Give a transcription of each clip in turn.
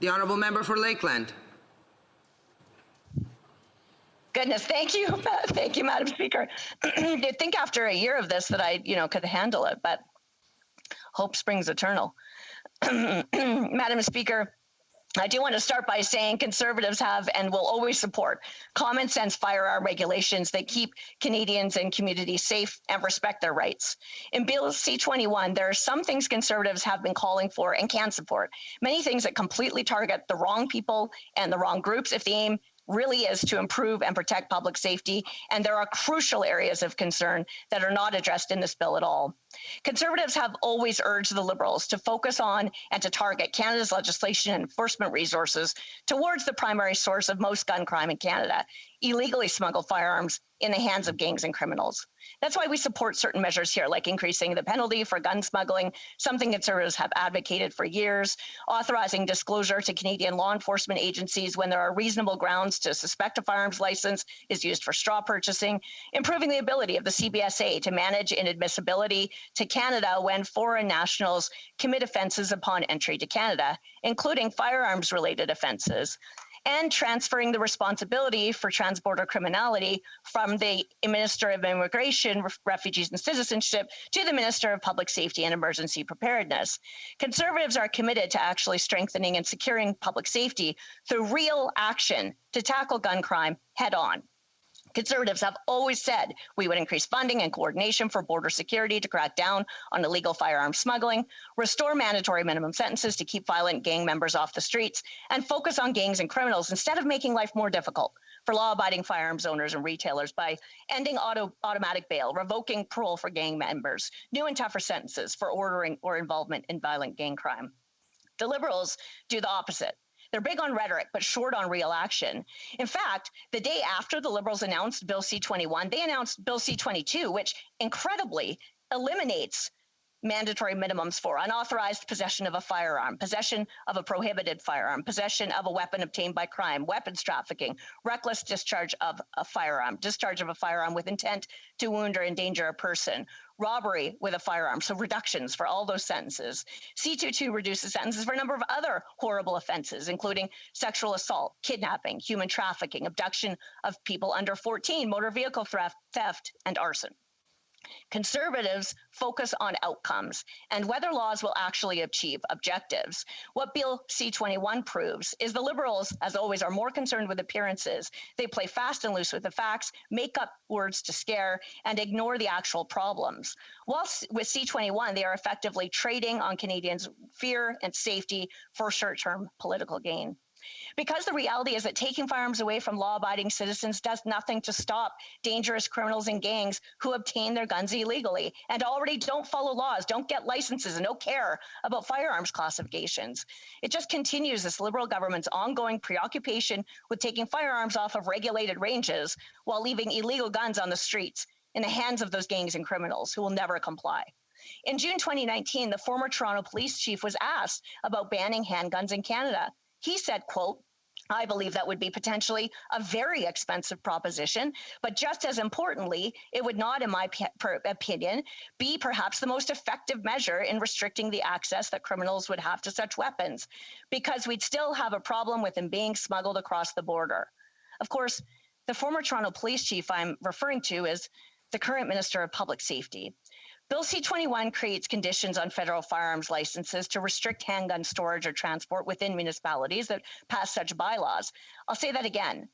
The Honourable Member for Lakeland. Goodness, thank you. Thank you, Madam Speaker. You'd think after a year of this that I, could handle it, but hope springs eternal. Madam Speaker, I do want to start by saying Conservatives have and will always support common sense firearm regulations that keep Canadians and communities safe and respect their rights. In Bill C-21, there are some things Conservatives have been calling for and can support. Many things that completely target the wrong people and the wrong groups if the aim really is to improve and protect public safety, and there are crucial areas of concern that are not addressed in this bill at all. Conservatives have always urged the Liberals to focus on and to target Canada's legislation and enforcement resources towards the primary source of most gun crime in Canada, illegally smuggled firearms in the hands of gangs and criminals. That's why we support certain measures here, like increasing the penalty for gun smuggling, something Conservatives have advocated for years, authorizing disclosure to Canadian law enforcement agencies when there are reasonable grounds to suspect a firearms license is used for straw purchasing, improving the ability of the CBSA to manage inadmissibility to Canada when foreign nationals commit offences upon entry to Canada, including firearms-related offences, and transferring the responsibility for transborder criminality from the Minister of Immigration, Refugees and Citizenship to the Minister of Public Safety and Emergency Preparedness. Conservatives are committed to actually strengthening and securing public safety through real action to tackle gun crime head on. Conservatives have always said we would increase funding and coordination for border security to crack down on illegal firearms smuggling, restore mandatory minimum sentences to keep violent gang members off the streets, and focus on gangs and criminals instead of making life more difficult for law-abiding firearms owners and retailers by ending automatic bail, revoking parole for gang members, new and tougher sentences for ordering or involvement in violent gang crime. The Liberals do the opposite. They're big on rhetoric, but short on real action. In fact, the day after the Liberals announced Bill C-21, they announced Bill C-22, which incredibly eliminates mandatory minimums for unauthorized possession of a firearm, possession of a prohibited firearm, possession of a weapon obtained by crime, weapons trafficking, reckless discharge of a firearm with intent to wound or endanger a person, robbery with a firearm, so reductions for all those sentences. C-22 reduces sentences for a number of other horrible offenses, including sexual assault, kidnapping, human trafficking, abduction of people under 14, motor vehicle theft, and arson. Conservatives focus on outcomes and whether laws will actually achieve objectives. What Bill C-21 proves is the Liberals, as always, are more concerned with appearances. They play fast and loose with the facts, make up words to scare, and ignore the actual problems. Whilst with C-21, they are effectively trading on Canadians' fear and safety for short-term political gain. Because the reality is that taking firearms away from law-abiding citizens does nothing to stop dangerous criminals and gangs who obtain their guns illegally and already don't follow laws, don't get licenses, and don't care about firearms classifications. It just continues this Liberal government's ongoing preoccupation with taking firearms off of regulated ranges while leaving illegal guns on the streets in the hands of those gangs and criminals who will never comply. In June 2019, the former Toronto police chief was asked about banning handguns in Canada. He said, quote, "I believe that would be potentially a very expensive proposition, but just as importantly, it would not, in my opinion, be perhaps the most effective measure in restricting the access that criminals would have to such weapons, because we'd still have a problem with them being smuggled across the border." Of course, the former Toronto police chief I'm referring to is the current Minister of Public Safety. Bill C-21 creates conditions on federal firearms licenses to restrict handgun storage or transport within municipalities that pass such bylaws. I'll say that again.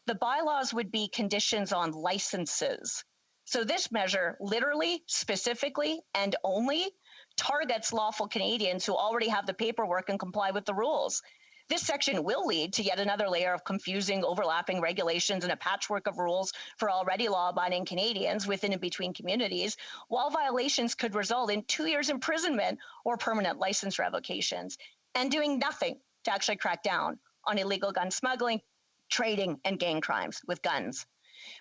The bylaws would be conditions on licenses. So this measure literally, specifically, and only targets lawful Canadians who already have the paperwork and comply with the rules. This section will lead to yet another layer of confusing, overlapping regulations and a patchwork of rules for already law-abiding Canadians within and between communities, while violations could result in 2 years imprisonment or permanent license revocations, and doing nothing to actually crack down on illegal gun smuggling, trading, and gang crimes with guns.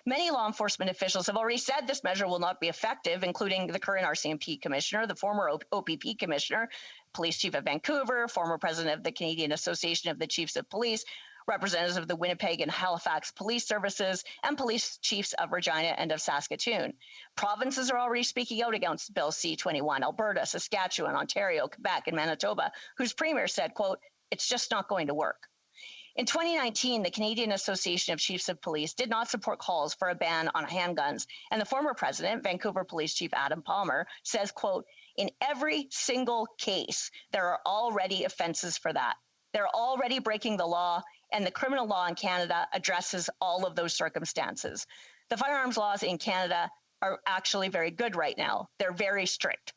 Many law enforcement officials have already said this measure will not be effective, including the current RCMP commissioner, the former OPP commissioner, police chief of Vancouver, former president of the Canadian Association of the Chiefs of Police, representatives of the Winnipeg and Halifax police services, and police chiefs of Regina and of Saskatoon. Provinces are already speaking out against Bill C-21, Alberta, Saskatchewan, Ontario, Quebec, and Manitoba, whose premier said, quote, It's just not going to work. In 2019, the Canadian Association of Chiefs of Police did not support calls for a ban on handguns. And the former president, Vancouver Police Chief Adam Palmer, says, quote, in every single case, there are already offenses for that. They're already breaking the law, and the criminal law in Canada addresses all of those circumstances. The firearms laws in Canada are actually very good right now. They're very strict.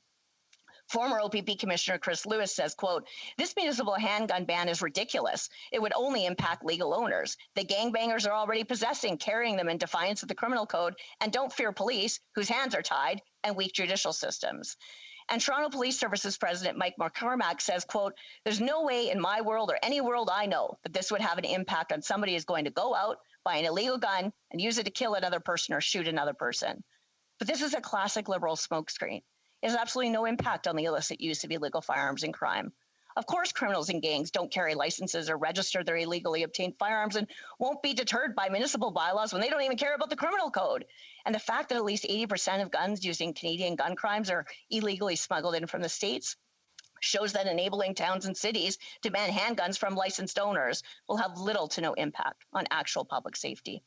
Former OPP Commissioner Chris Lewis says, quote, this municipal handgun ban is ridiculous. It would only impact legal owners. The gangbangers are already possessing, carrying them in defiance of the criminal code, and don't fear police, whose hands are tied, and weak judicial systems. And Toronto Police Services President Mike McCormack says, quote, there's no way in my world or any world I know that this would have an impact on somebody who's going to go out, buy an illegal gun, and use it to kill another person or shoot another person. But this is a classic Liberal smokescreen. It has absolutely no impact on the illicit use of illegal firearms in crime. Of course, criminals and gangs don't carry licenses or register their illegally obtained firearms and won't be deterred by municipal bylaws when they don't even care about the criminal code. And the fact that at least 80% of guns used in Canadian gun crimes are illegally smuggled in from the States shows that enabling towns and cities to ban handguns from licensed owners will have little to no impact on actual public safety.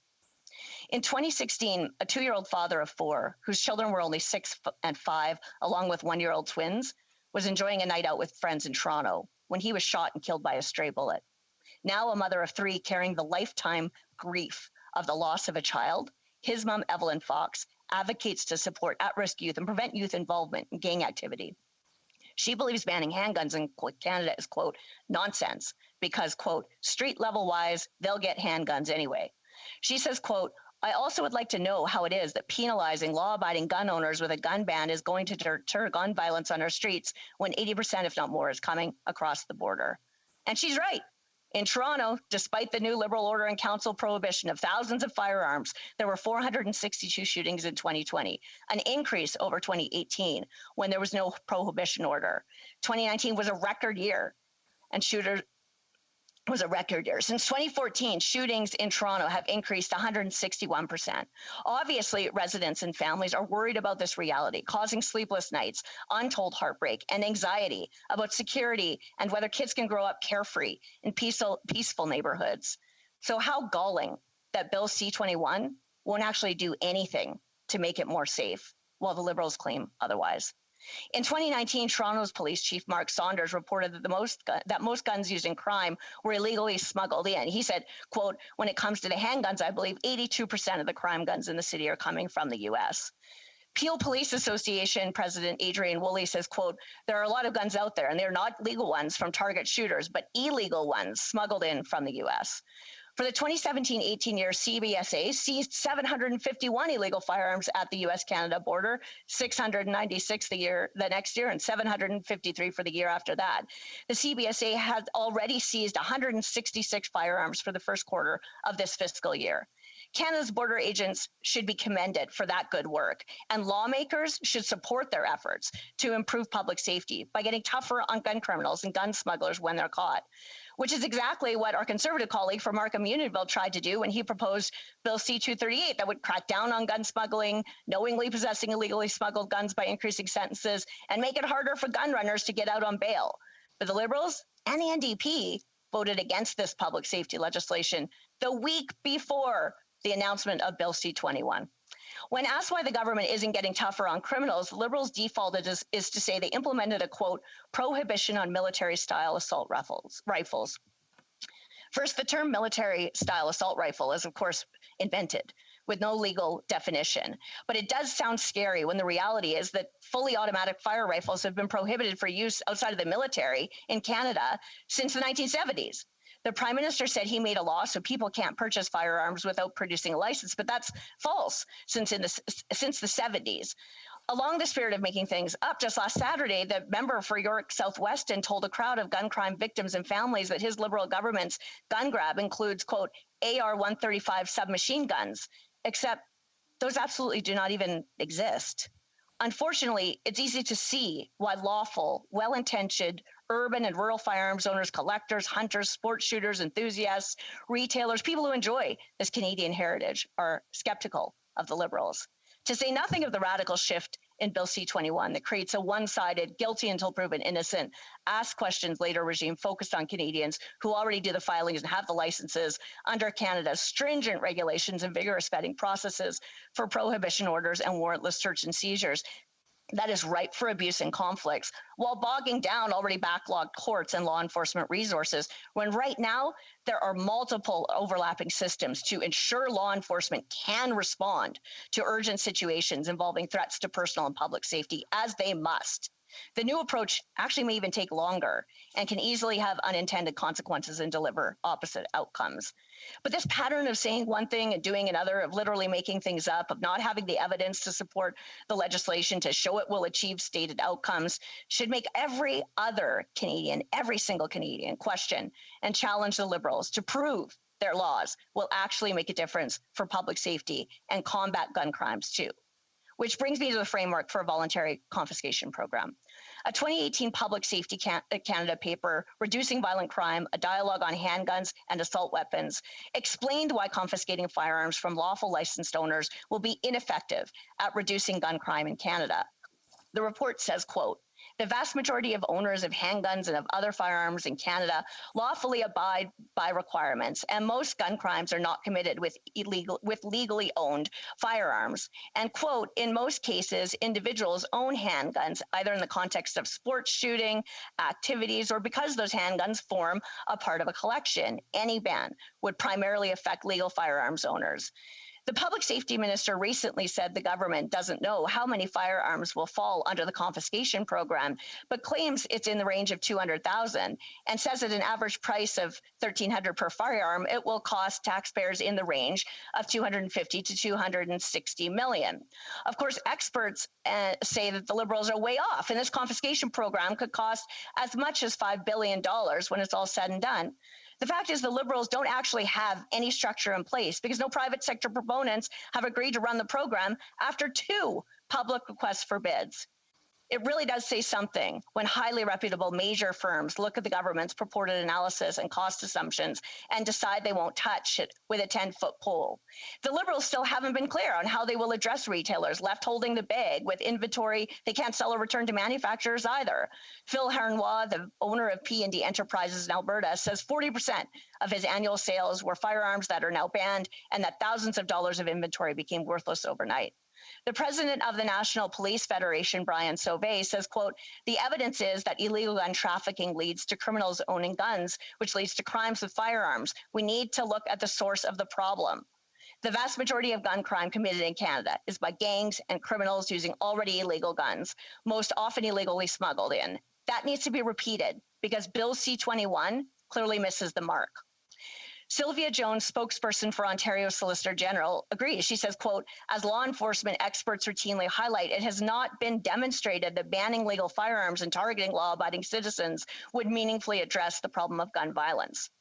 In 2016, a 2-year-old father of 4, whose children were only 6 and 5, along with 1-year-old twins, was enjoying a night out with friends in Toronto when he was shot and killed by a stray bullet. Now a mother of 3 carrying the lifetime grief of the loss of a child, his mom, Evelyn Fox, advocates to support at-risk youth and prevent youth involvement in gang activity. She believes banning handguns in Canada is, quote, nonsense because, quote, street level wise, they'll get handguns anyway. She says, quote, I also would like to know how it is that penalizing law-abiding gun owners with a gun ban is going to deter gun violence on our streets when 80%, if not more, is coming across the border. And she's right. In Toronto, despite the new Liberal order and council prohibition of thousands of firearms, there were 462 shootings in 2020, an increase over 2018 when there was no prohibition order. 2019 was a record year, and was a record year. Since 2014, shootings in Toronto have increased 161%. Obviously, residents and families are worried about this reality, causing sleepless nights, untold heartbreak, and anxiety about security and whether kids can grow up carefree in peaceful neighborhoods. So how galling that Bill C-21 won't actually do anything to make it more safe, while the Liberals claim otherwise. In 2019, Toronto's police chief, Mark Saunders, reported that most guns used in crime were illegally smuggled in. He said, quote, when it comes to the handguns, I believe 82% of the crime guns in the city are coming from the U.S. Peel Police Association President Adrian Woolley says, quote, there are a lot of guns out there, and they're not legal ones from target shooters, but illegal ones smuggled in from the U.S. For the 2017-18 year, CBSA seized 751 illegal firearms at the U.S.-Canada border, 696 the next year, and 753 for the year after that. The CBSA has already seized 166 firearms for the first quarter of this fiscal year. Canada's border agents should be commended for that good work, and lawmakers should support their efforts to improve public safety by getting tougher on gun criminals and gun smugglers when they're caught, which is exactly what our Conservative colleague from Markham Unionville tried to do when he proposed Bill C-238 that would crack down on gun smuggling, knowingly possessing illegally smuggled guns by increasing sentences, and make it harder for gun runners to get out on bail. But the Liberals and the NDP voted against this public safety legislation the week before the announcement of Bill C-21. When asked why the government isn't getting tougher on criminals, the Liberals defaulted is to say they implemented a, quote, prohibition on military-style assault rifles. First, the term military-style assault rifle is, of course, invented with no legal definition. But it does sound scary when the reality is that fully automatic fire rifles have been prohibited for use outside of the military in Canada since the 1970s. The Prime Minister said he made a law so people can't purchase firearms without producing a license, but that's false since the 70s. Along the spirit of making things up, just last Saturday, the member for York South-Weston told a crowd of gun crime victims and families that his Liberal government's gun grab includes, quote, AR-135 submachine guns, except those absolutely do not even exist. Unfortunately, it's easy to see why lawful, well-intentioned urban and rural firearms owners, collectors, hunters, sports shooters, enthusiasts, retailers, people who enjoy this Canadian heritage are skeptical of the Liberals. To say nothing of the radical shift in Bill C-21 that creates a one-sided, guilty until proven innocent, ask questions later regime focused on Canadians who already do the filings and have the licenses under Canada's stringent regulations and vigorous vetting processes for prohibition orders and warrantless search and seizures. That is ripe for abuse and conflicts, while bogging down already backlogged courts and law enforcement resources, when right now there are multiple overlapping systems to ensure law enforcement can respond to urgent situations involving threats to personal and public safety, as they must. The new approach actually may even take longer and can easily have unintended consequences and deliver opposite outcomes. But this pattern of saying one thing and doing another, of literally making things up, of not having the evidence to support the legislation to show it will achieve stated outcomes, should make every other Canadian, every single Canadian, question and challenge the Liberals to prove their laws will actually make a difference for public safety and combat gun crimes too. Which brings me to the framework for a voluntary confiscation program. A 2018 Public Safety Canada paper, Reducing Violent Crime, a dialogue on handguns and assault weapons, explained why confiscating firearms from lawful licensed owners will be ineffective at reducing gun crime in Canada. The report says, quote, "The vast majority of owners of handguns and of other firearms in Canada lawfully abide by requirements, and most gun crimes are not committed with legally owned firearms. And, quote, in most cases, individuals own handguns either in the context of sports shooting activities or because those handguns form a part of a collection. Any ban would primarily affect legal firearms owners." The public safety minister recently said the government doesn't know how many firearms will fall under the confiscation program, but claims it's in the range of 200,000 and says at an average price of $1,300 per firearm, it will cost taxpayers in the range of $250 to $260 million. Of course, experts say that the Liberals are way off, and this confiscation program could cost as much as $5 billion when it's all said and done. The fact is the Liberals don't actually have any structure in place because no private sector proponents have agreed to run the program after 2 public requests for bids. It really does say something when highly reputable major firms look at the government's purported analysis and cost assumptions and decide they won't touch it with a 10-foot pole. The Liberals still haven't been clear on how they will address retailers left holding the bag with inventory they can't sell or return to manufacturers either. Phil Harnois, the owner of P&D Enterprises in Alberta, says 40% of his annual sales were firearms that are now banned and that thousands of dollars of inventory became worthless overnight. The president of the National Police Federation, Brian Sauvé, says, quote, "The evidence is that illegal gun trafficking leads to criminals owning guns, which leads to crimes with firearms. We need to look at the source of the problem. The vast majority of gun crime committed in Canada is by gangs and criminals using already illegal guns, most often illegally smuggled in. That needs to be repeated because Bill C-21 clearly misses the mark." Sylvia Jones, spokesperson for Ontario Solicitor General, agrees. She says, quote, "As law enforcement experts routinely highlight, it has not been demonstrated that banning legal firearms and targeting law-abiding citizens would meaningfully address the problem of gun violence."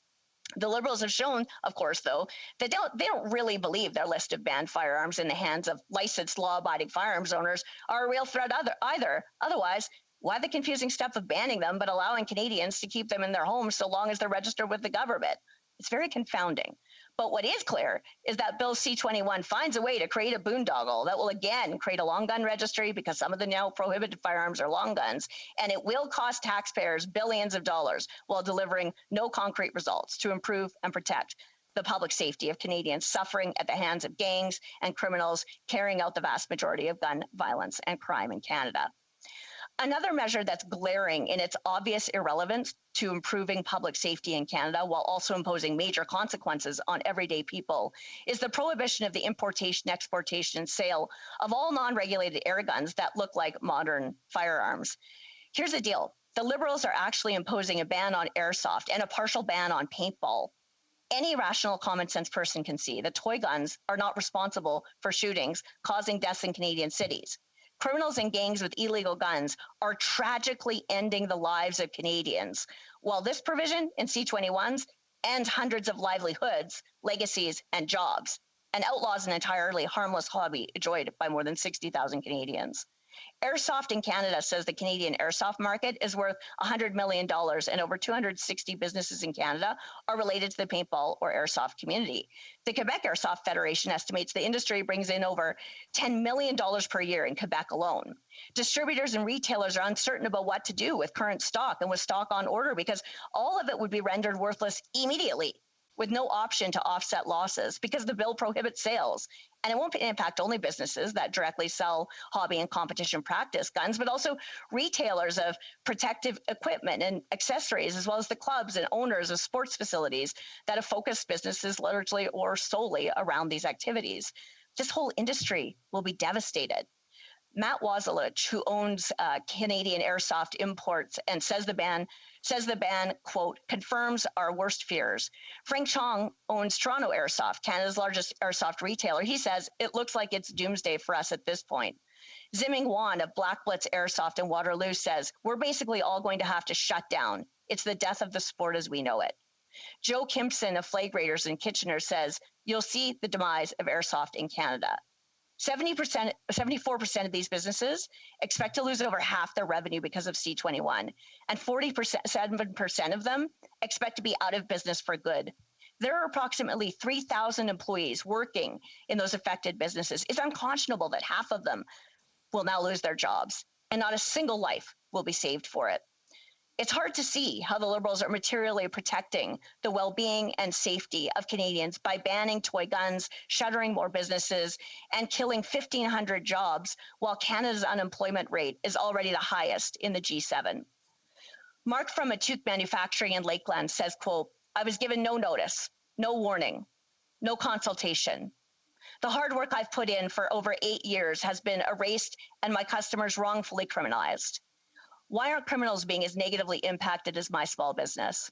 The Liberals have shown, of course, though, that they don't really believe their list of banned firearms in the hands of licensed law-abiding firearms owners are a real threat either. Otherwise, why the confusing step of banning them but allowing Canadians to keep them in their homes so long as they're registered with the government? It's very confounding. But what is clear is that Bill C-21 finds a way to create a boondoggle that will again create a long gun registry because some of the now prohibited firearms are long guns, and it will cost taxpayers billions of dollars while delivering no concrete results to improve and protect the public safety of Canadians suffering at the hands of gangs and criminals carrying out the vast majority of gun violence and crime in Canada. Another measure that's glaring in its obvious irrelevance to improving public safety in Canada while also imposing major consequences on everyday people is the prohibition of the importation, exportation, and sale of all non-regulated air guns that look like modern firearms. Here's the deal. The Liberals are actually imposing a ban on airsoft and a partial ban on paintball. Any rational common sense person can see that toy guns are not responsible for shootings causing deaths in Canadian cities. Criminals and gangs with illegal guns are tragically ending the lives of Canadians, while this provision in C-21s ends hundreds of livelihoods, legacies, and jobs, and outlaws an entirely harmless hobby enjoyed by more than 60,000 Canadians. Airsoft in Canada says the Canadian airsoft market is worth $100 million, and over 260 businesses in Canada are related to the paintball or airsoft community. The Quebec Airsoft Federation estimates the industry brings in over $10 million per year in Quebec alone. Distributors and retailers are uncertain about what to do with current stock and with stock on order because all of it would be rendered worthless immediately, with no option to offset losses because the bill prohibits sales. And it won't impact only businesses that directly sell hobby and competition practice guns, but also retailers of protective equipment and accessories, as well as the clubs and owners of sports facilities that have focused businesses largely or solely around these activities. This whole industry will be devastated. Matt Wazilich, who owns Canadian Airsoft Imports and says the ban, quote, confirms our worst fears. Frank Chong owns Toronto Airsoft, Canada's largest airsoft retailer. He says it looks like it's doomsday for us at this point. Ziming Wan of Black Blitz Airsoft in Waterloo says we're basically all going to have to shut down. It's the death of the sport as we know it. Joe Kimpson of Flag Raiders in Kitchener says you'll see the demise of airsoft in Canada. 74% of these businesses expect to lose over half their revenue because of C-21, and 7% of them expect to be out of business for good. There are approximately 3,000 employees working in those affected businesses. It's unconscionable that half of them will now lose their jobs, and not a single life will be saved for it. It's hard to see how the Liberals are materially protecting the well-being and safety of Canadians by banning toy guns, shuttering more businesses, and killing 1,500 jobs, while Canada's unemployment rate is already the highest in the G7. Mark from Atuk Manufacturing in Lakeland says, quote, I was given no notice, no warning, no consultation. The hard work I've put in for over 8 years has been erased and my customers wrongfully criminalized. Why aren't criminals being as negatively impacted as my small business?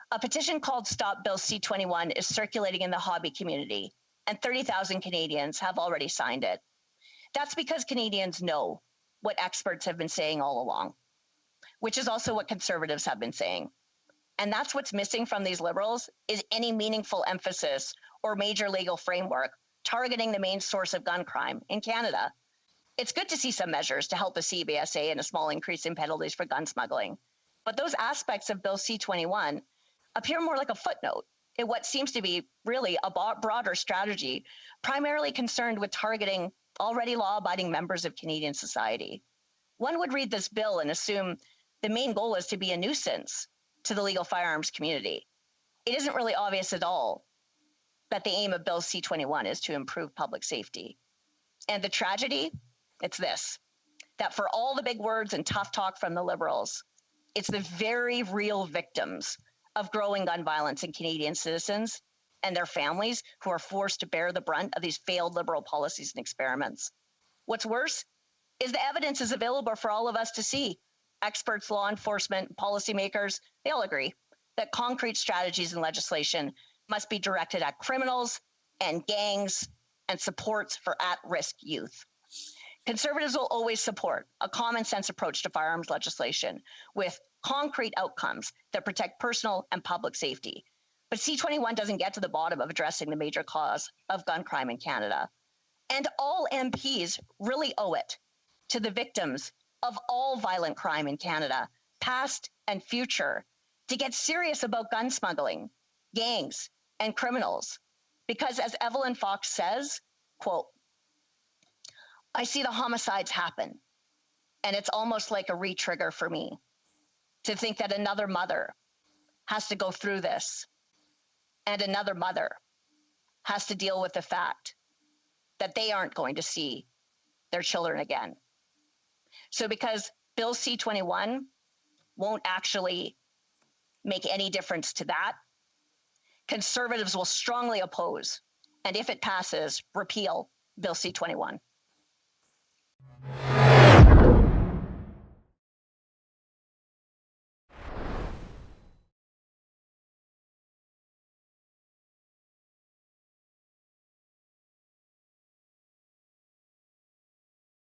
A petition called Stop Bill C-21 is circulating in the hobby community, and 30,000 Canadians have already signed it. That's because Canadians know what experts have been saying all along, which is also what conservatives have been saying. And that's what's missing from these Liberals is any meaningful emphasis or major legal framework targeting the main source of gun crime in Canada. It's good to see some measures to help the CBSA and a small increase in penalties for gun smuggling. But those aspects of Bill C-21 appear more like a footnote in what seems to be really a broader strategy, primarily concerned with targeting already law-abiding members of Canadian society. One would read this bill and assume the main goal is to be a nuisance to the legal firearms community. It isn't really obvious at all that the aim of Bill C-21 is to improve public safety. And the tragedy? It's this, that for all the big words and tough talk from the Liberals, it's the very real victims of growing gun violence in Canadian citizens and their families who are forced to bear the brunt of these failed Liberal policies and experiments. What's worse is the evidence is available for all of us to see. Experts, law enforcement, policymakers, they all agree that concrete strategies and legislation must be directed at criminals and gangs and supports for at-risk youth. Conservatives will always support a common sense approach to firearms legislation with concrete outcomes that protect personal and public safety. But C-21 doesn't get to the bottom of addressing the major cause of gun crime in Canada. And all MPs really owe it to the victims of all violent crime in Canada, past and future, to get serious about gun smuggling, gangs, and criminals. Because as Evelyn Fox says, quote, I see the homicides happen, and it's almost like a re-trigger for me to think that another mother has to go through this, and another mother has to deal with the fact that they aren't going to see their children again. So because Bill C-21 won't actually make any difference to that, conservatives will strongly oppose, and if it passes, repeal Bill C-21.